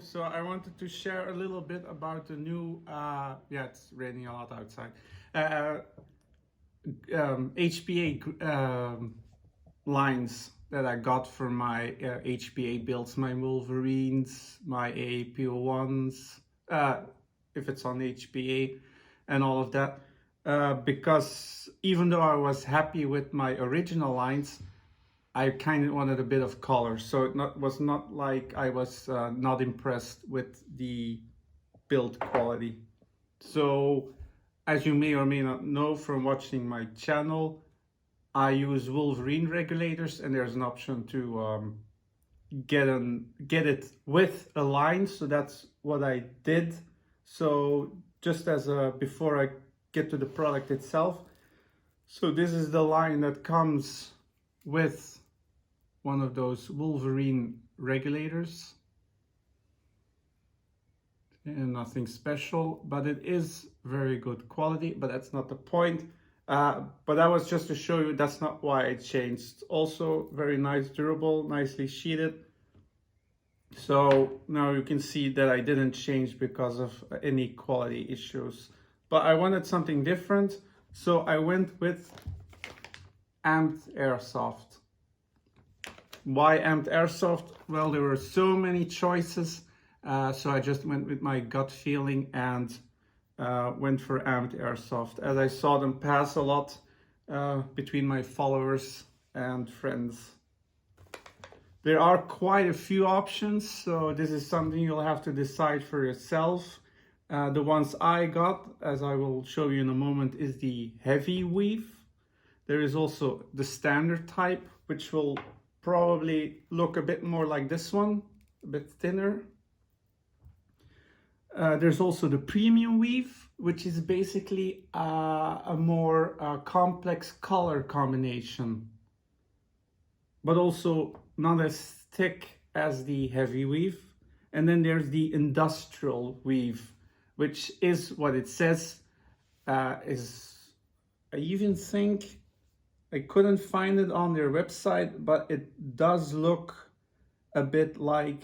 So I wanted to share a little bit about the new, yeah, it's raining a lot outside, HPA lines that I got for my HPA builds, my Wolverines, my AAPO1s, if it's on HPA, and all of that. Because even though I was happy with my original lines, I kind of wanted a bit of color. So it was not like I was not impressed with the build quality. So as you may or may not know from watching my channel, I use Wolverine regulators, and there's an option to get it with a line. So that's what I did. So just as before I get to the product itself, so this is the line that comes with one of those Wolverine regulators, and nothing special, but it is very good quality, but that's not the point. But that was just to show you that's not why I changed. Also very nice, durable, nicely sheeted. So now you can see that I didn't change because of any quality issues, but I wanted something different, so I went with Amped Airsoft. Why Amped Airsoft? Well, there were so many choices, so I just went with my gut feeling and went for Amped Airsoft, as I saw them pass a lot between my followers and friends. There are quite a few options, so this is something you'll have to decide for yourself. The ones I got, as I will show you in a moment, is the heavy weave. There is also the standard type, which will probably look a bit more like this one, a bit thinner. There's also the premium weave, which is basically a more complex color combination, but also not as thick as the heavy weave. And then there's the industrial weave, which is what it says. I even think I couldn't find it on their website, but it does look a bit like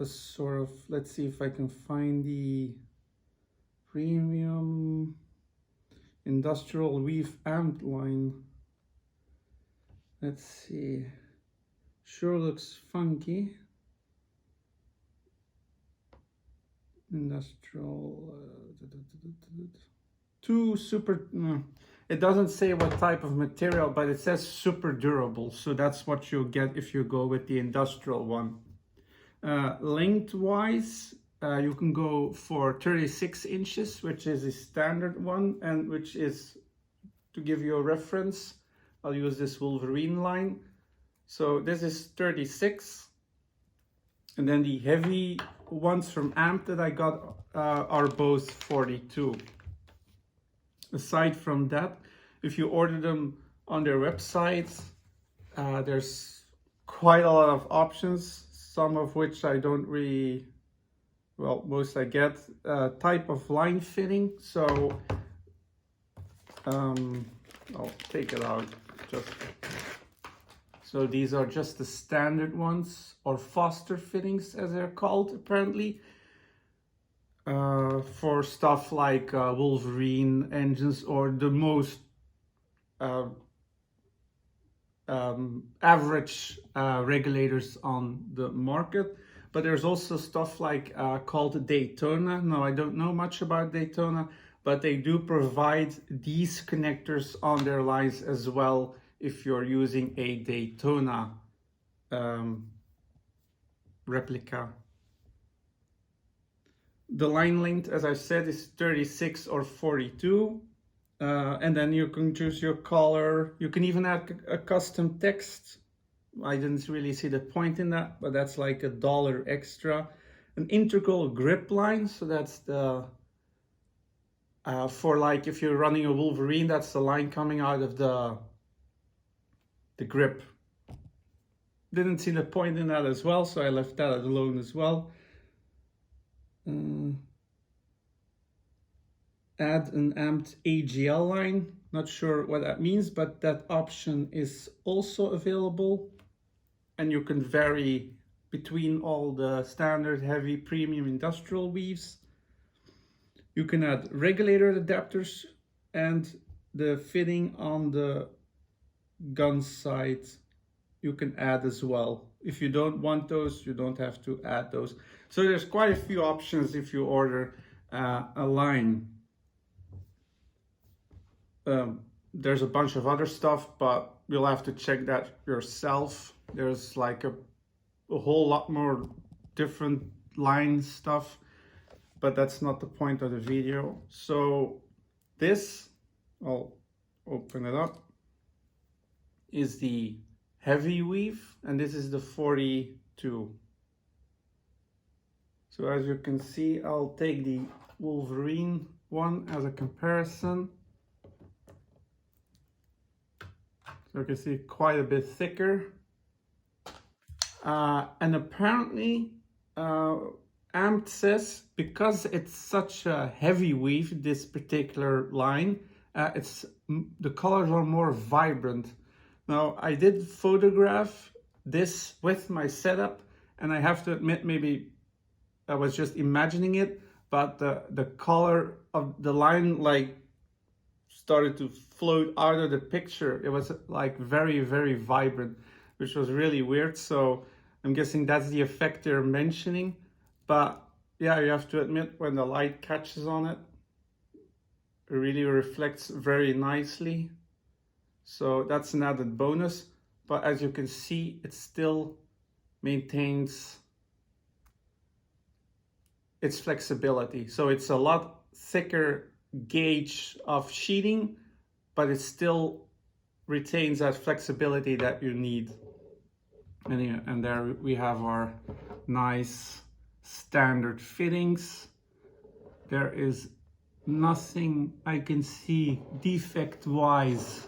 a sort of, let's see if I can find the premium industrial weave amp line. Let's see. Sure looks funky. Industrial it doesn't say what type of material, but it says super durable, so that's what you'll get if you go with the industrial one. Lengthwise, you can go for 36 inches, which is a standard one, and which is, to give you a reference, I'll use this Wolverine line. So this is 36, and then the heavy ones from Amp that I got are both 42. Aside from that, if you order them on their website, there's quite a lot of options, some of which I don't really, well, most I get. Type of line fitting, so I'll take it out. So these are just the standard ones, or Foster fittings as they're called apparently, for stuff like Wolverine engines, or the most average regulators on the market. But there's also stuff like called Daytona. Now, I don't know much about Daytona, but they do provide these connectors on their lines as well if you're using a Daytona replica. The line length, as I said, is 36 or 42. And then you can choose your color. You can even add a custom text. I didn't really see the point in that, but that's like $1 extra. An integral grip line, so that's the for like if you're running a Wolverine, that's the line coming out of the grip. Didn't see the point in that as well, so I left that alone as well. Add an amped AGL line. Not sure what that means, but that option is also available, and you can vary between all the standard heavy premium industrial weaves. You can add regulator adapters and the fitting on the gun side you can add as well. If you don't want those, you don't have to add those. So there's quite a few options if you order a line. There's a bunch of other stuff, but you'll have to check that yourself. There's like a whole lot more different line stuff, but that's not the point of the video. So this, I'll open it up, is the heavy weave, and this is the 42. So as you can see, I'll take the Wolverine one as a comparison. So you can see quite a bit thicker. And apparently, AMP says because it's such a heavy weave, this particular line, the colors are more vibrant. Now, I did photograph this with my setup, and I have to admit, maybe I was just imagining it, but the color of the line like started to float out of the picture. It was like very, very vibrant, which was really weird. So I'm guessing that's the effect they're mentioning. But yeah, you have to admit, when the light catches on it, it really reflects very nicely. So that's an added bonus. But as you can see, it still maintains its flexibility. So it's a lot thicker gauge of sheeting, but it still retains that flexibility that you need. And there we have our nice standard fittings. There is nothing I can see defect-wise.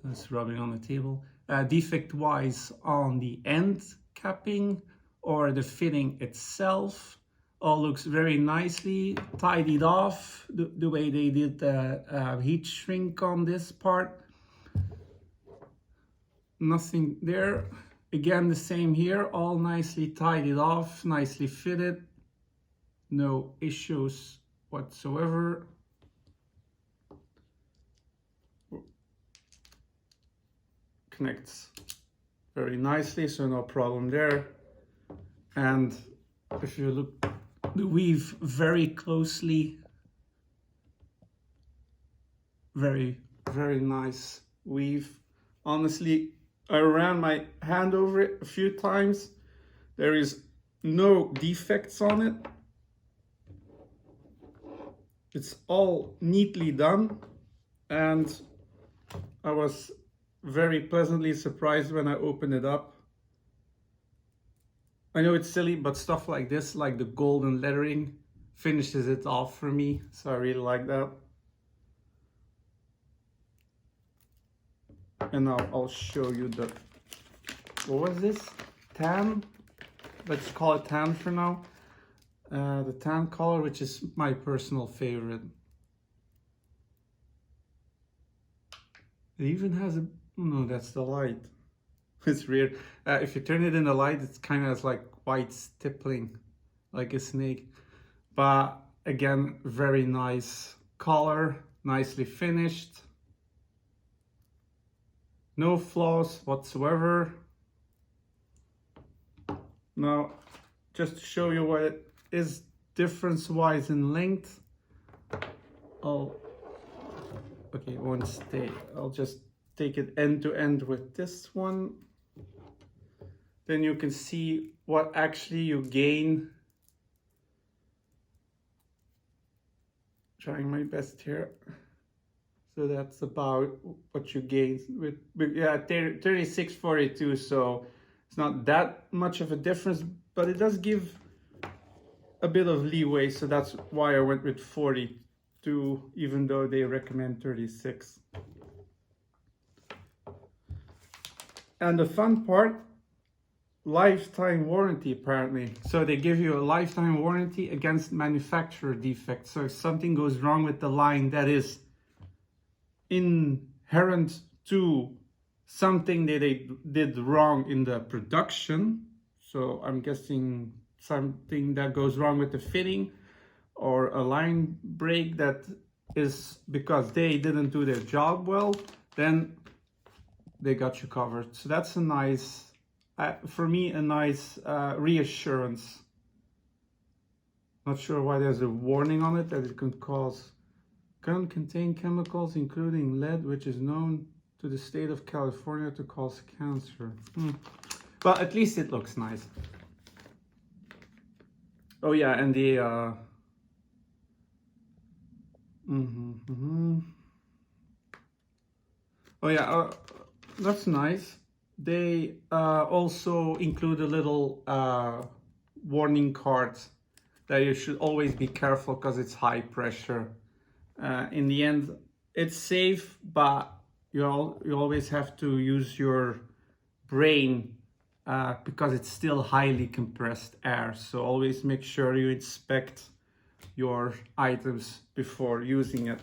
That's rubbing on the table. Defect-wise on the end capping or the fitting itself. All looks very nicely tidied off, the way they did the heat shrink on this part. Nothing there. Again, the same here, all nicely tidied off, nicely fitted. No issues whatsoever. Connects very nicely, so no problem there. And if you look the weave very closely, very, very nice weave. Honestly, I ran my hand over it a few times. There is no defects on it. It's all neatly done, and I was very pleasantly surprised when I opened it up. I know it's silly, but stuff like this, like the golden lettering, finishes it off for me, so I really like that. And now I'll show you the, what was this? Tan? Let's call it tan for now. The tan color, which is my personal favorite. It even has a, no, that's the light. It's weird. If you turn it in the light, it's kind of like white stippling, like a snake. But again, very nice color, nicely finished. No flaws whatsoever. Now, just to show you what it is difference-wise in length, okay, it won't stay. I'll just take it end to end with this one. Then you can see what actually you gain. Trying my best here. So that's about what you gain with yeah, 3642. So it's not that much of a difference, but it does give a bit of leeway. So that's why I went with 42, even though they recommend 36. And the fun part, lifetime warranty apparently. So they give you a lifetime warranty against manufacturer defects. So if something goes wrong with the line that is inherent to something that they did wrong in the production. So I'm guessing something that goes wrong with the fitting or a line break that is because they didn't do their job well, then they got you covered. So that's a nice, for me, a nice reassurance. Not sure why there's a warning on it that it can contain chemicals including lead, which is known to the state of California to cause cancer. But at least it looks nice. Oh yeah, and the oh yeah, that's nice. They also include a little warning card that you should always be careful because it's high pressure. In the end, it's safe, but you always have to use your brain because it's still highly compressed air. So always make sure you inspect your items before using it.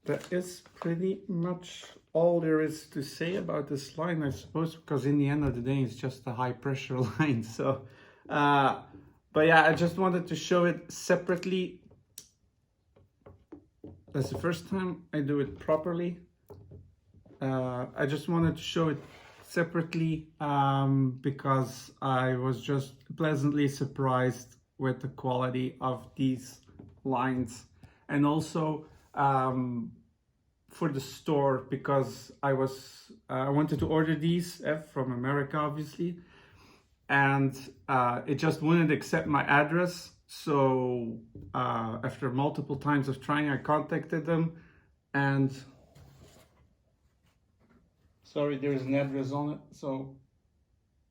That is pretty much all there is to say about this line, I suppose, because in the end of the day, it's just a high pressure line. So, but yeah, I just wanted to show it separately. That's the first time I do it properly. I just wanted to show it separately because I was just pleasantly surprised with the quality of these lines, and also for the store, because I wanted to order these from America, obviously, and it just wouldn't accept my address. So after multiple times of trying, I contacted them, and sorry, there's an address on it. So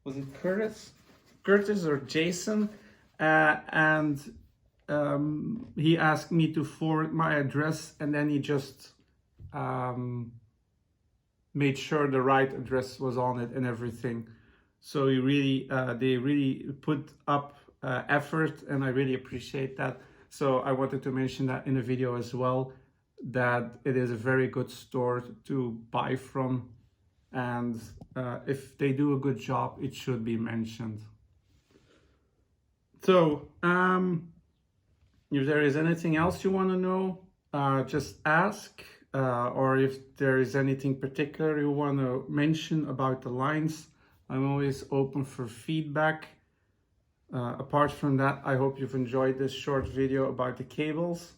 was it Curtis or Jason? And he asked me to forward my address, and then he just made sure the right address was on it and everything. So he really, they really put up effort, and I really appreciate that. So I wanted to mention that in the video as well, that it is a very good store to buy from, and if they do a good job, it should be mentioned. So if there is anything else you want to know, just ask, or if there is anything particular you want to mention about the lines, I'm always open for feedback. Apart from that, I hope you've enjoyed this short video about the cables,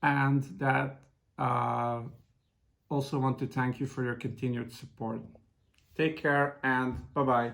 and that also want to thank you for your continued support. Take care and bye-bye.